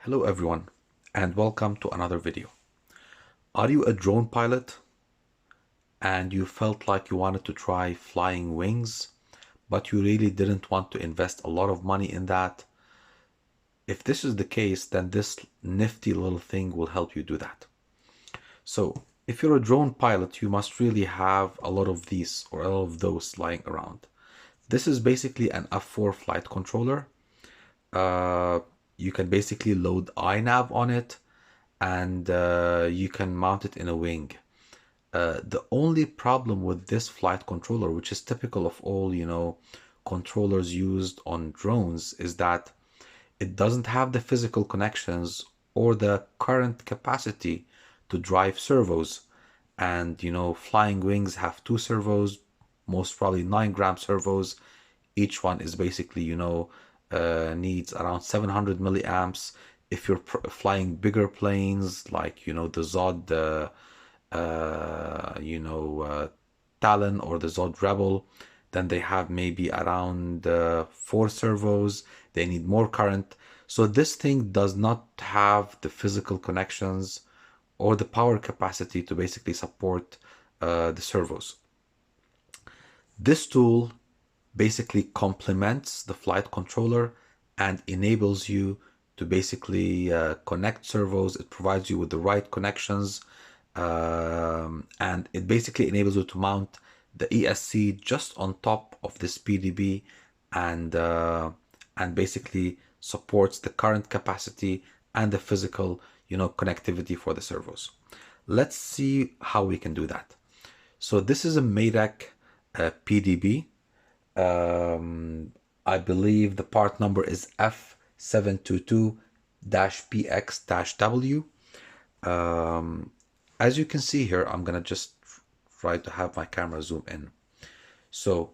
Hello everyone, and welcome to another video. Are you a drone pilot and you felt like you wanted to try flying wings, but you really didn't want to invest a lot of money in that? If this is the case, then this nifty little thing will help you do that. So if you're a drone pilot, you must really have a lot of these or a lot of those lying around. This is basically an F4 flight controller. You can basically load iNav on it, and you can mount it in a wing. The only problem with this flight controller, which is typical of all, controllers used on drones, is that it doesn't have the physical connections or the current capacity to drive servos. And, flying wings have two servos, most probably 9-gram servos. Each one is basically, needs around 700 milliamps. If you're flying bigger planes like, the Zod, Talon or the Zod Rebel, then they have maybe around 4 servos. They need more current. So this thing does not have the physical connections or the power capacity to basically support the servos. This tool basically complements the flight controller and enables you to basically connect servos. It provides you with the right connections, and it basically enables you to mount the ESC just on top of this PDB, and basically supports the current capacity and the physical connectivity for the servos. Let's see how we can do that. So this is a Matek PDB. I believe the part number is F722-PX-W. As you can see here, I'm gonna just try to have my camera zoom in. So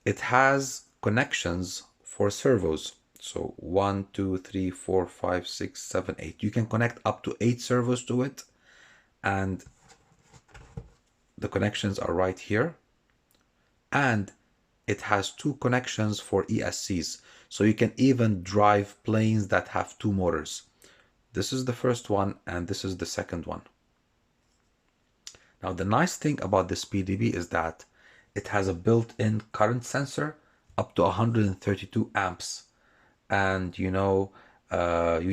it has connections for servos. So 1, 2, 3, 4, 5, 6, 7, 8. You can connect up to 8 servos to it, and the connections are right here. And it has 2 connections for ESCs. So you can even drive planes that have 2 motors. This is the first one, and this is the second one. Now, the nice thing about this PDB is that it has a built-in current sensor up to 132 amps. And, you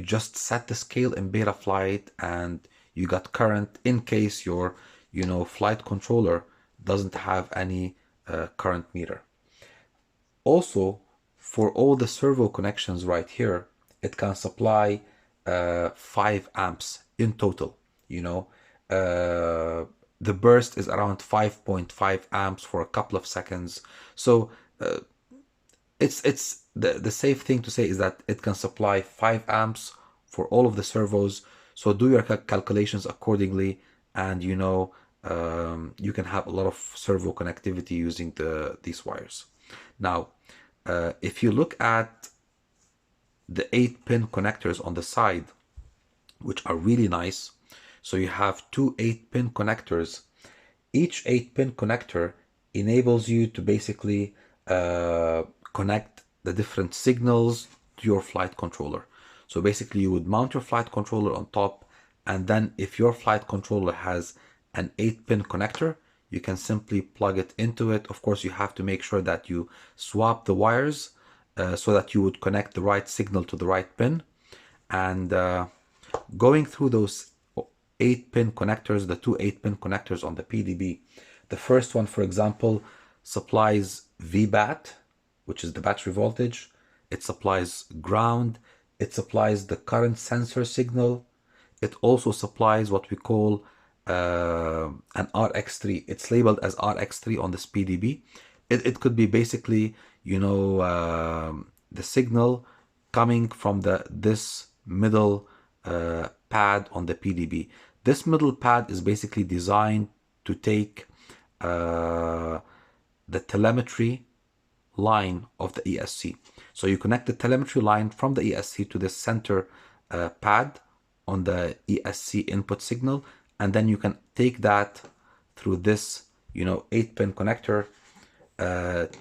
just set the scale in Betaflight, and you got current in case your, flight controller doesn't have any current meter. Also, for all the servo connections right here, it can supply 5 amps in total. The burst is around 5.5 amps for a couple of seconds. So it's the safe thing to say is that it can supply 5 amps for all of the servos. So do your calculations accordingly, and you can have a lot of servo connectivity using these wires. Now, if you look at the 8-pin connectors on the side, which are really nice, so you have 2 8-pin connectors. Each 8-pin connector enables you to basically connect the different signals to your flight controller. So basically you would mount your flight controller on top, and then if your flight controller has an 8-pin connector, you can simply plug it into it. Of course, you have to make sure that you swap the wires so that you would connect the right signal to the right pin. And going through those 8-pin connectors, the 2 8-pin connectors on the PDB, the first one, for example, supplies VBAT, which is the battery voltage. It supplies ground. It supplies the current sensor signal. It also supplies what we call an RX3. It's labeled as RX3 on this PDB. It could be basically, the signal coming from this middle pad on the PDB. This middle pad is basically designed to take the telemetry line of the ESC. So you connect the telemetry line from the ESC to the center pad on the ESC input signal, and then you can take that through this 8-pin connector,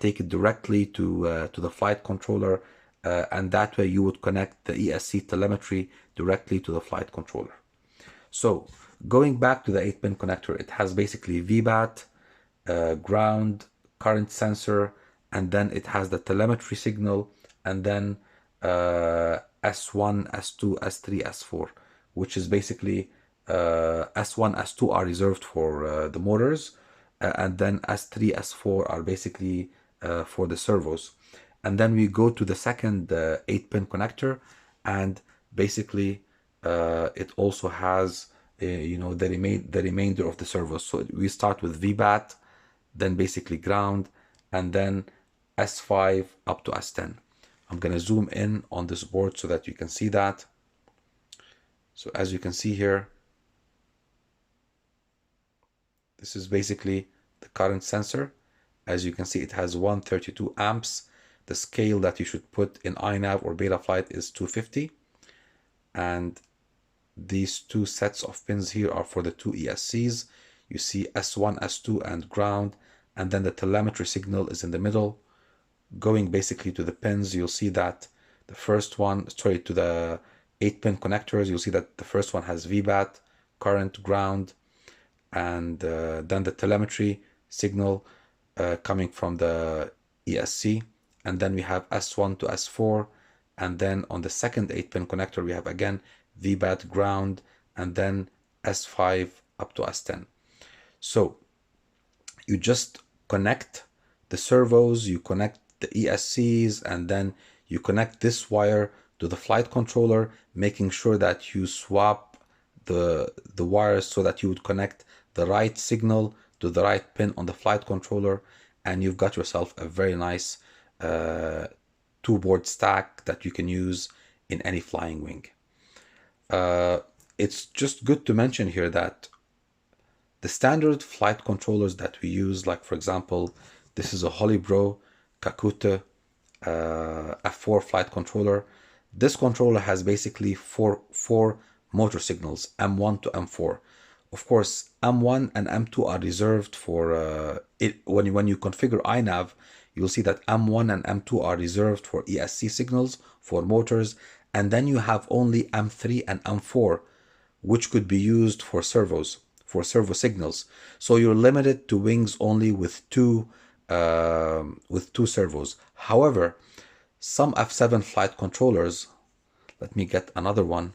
take it directly to the flight controller, and that way you would connect the ESC telemetry directly to the flight controller. So going back to the 8-pin connector, it has basically VBAT, ground, current sensor, and then it has the telemetry signal, and then S1, S2, S3, S4, which is basically S1, S2 are reserved for the motors, and then S3, S4 are basically for the servos. And then we go to the second 8-pin connector, and basically it also has the remainder of the servos. So we start with VBAT, then basically ground, and then S5 up to S10. I'm going to zoom in on this board so that you can see that. So as you can see here, this is basically the current sensor. As you can see, it has 132 amps. The scale that you should put in iNav or Betaflight is 250. And these two sets of pins here are for the two ESCs. You see S1, S2 and ground, and then the telemetry signal is in the middle. Going basically to the pins, you'll see that the first one, to the 8-pin connectors, you'll see that the first one has VBAT, current, ground, and then the telemetry signal coming from the ESC. And then we have S1 to S4, and then on the second 8-pin connector we have again VBAT, ground, and then S5 up to S10. So you just connect the servos, you connect the ESCs, and then you connect this wire to the flight controller, making sure that you swap the wires so that you would connect the right signal to the right pin on the flight controller, and you've got yourself a very nice two-board stack that you can use in any flying wing. It's just good to mention here that the standard flight controllers that we use, like for example, this is a Holybro Kakuta F4 flight controller. This controller has basically four motor signals, M1 to M4. Of course, M1 and M2 are reserved for when you configure iNav, you'll see that M1 and M2 are reserved for ESC signals, for motors, and then you have only M3 and M4, which could be used for servos, for servo signals. So you're limited to wings only with two servos. However, some F7 flight controllers, let me get another one.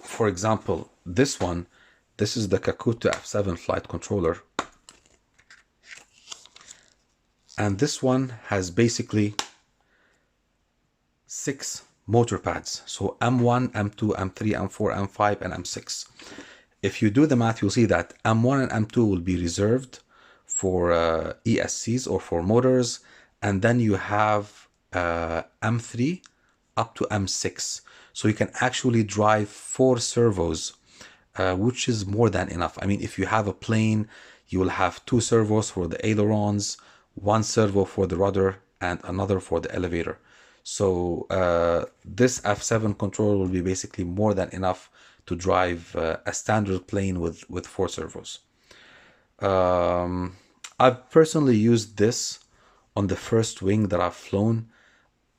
For example, this is the Kakuta F7 flight controller. And this one has basically 6 motor pads. So M1, M2, M3, M4, M5, and M6. If you do the math, you'll see that M1 and M2 will be reserved for ESCs or for motors. And then you have M3 up to M6. So you can actually drive 4 servos, which is more than enough. I mean, if you have a plane, you will have 2 servos for the ailerons, 1 servo for the rudder, and another for the elevator. So this F7 controller will be basically more than enough to drive a standard plane with 4 servos. I've personally used this on the first wing that I've flown.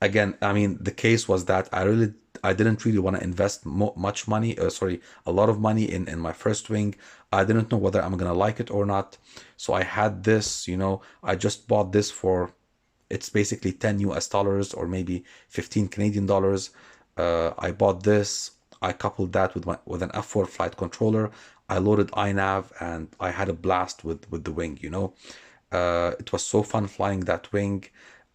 Again, I mean, the case was that I didn't really want to invest much money, a lot of money in my first wing. I didn't know whether I'm gonna like it or not. So I had this, I just bought this for, it's basically 10 US dollars or maybe 15 Canadian dollars. I bought this, I coupled that with an F4 flight controller. I loaded iNav and I had a blast with the wing, It was so fun flying that wing.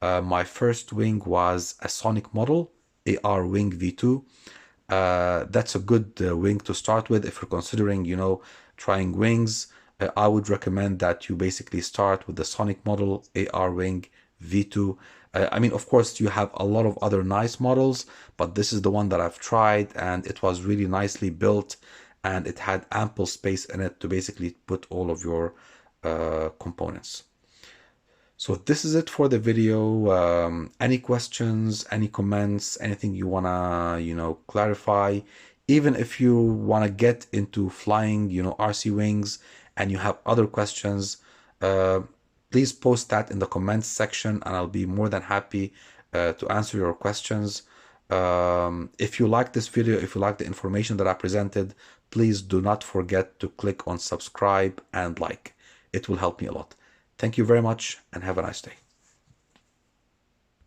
My first wing was a Sonic model, AR Wing V2. That's a good wing to start with if you're considering, trying wings. I would recommend that you basically start with the Sonic model, AR Wing V2. I mean, of course, you have a lot of other nice models, but this is the one that I've tried, and it was really nicely built, and it had ample space in it to basically put all of your components. So this is it for the video. Any questions, any comments, anything you wanna, clarify? Even if you wanna get into flying, RC wings, and you have other questions, please post that in the comments section and I'll be more than happy to answer your questions. If you like this video, if you like the information that I presented, please do not forget to click on subscribe and like. It will help me a lot. Thank you very much and have a nice day.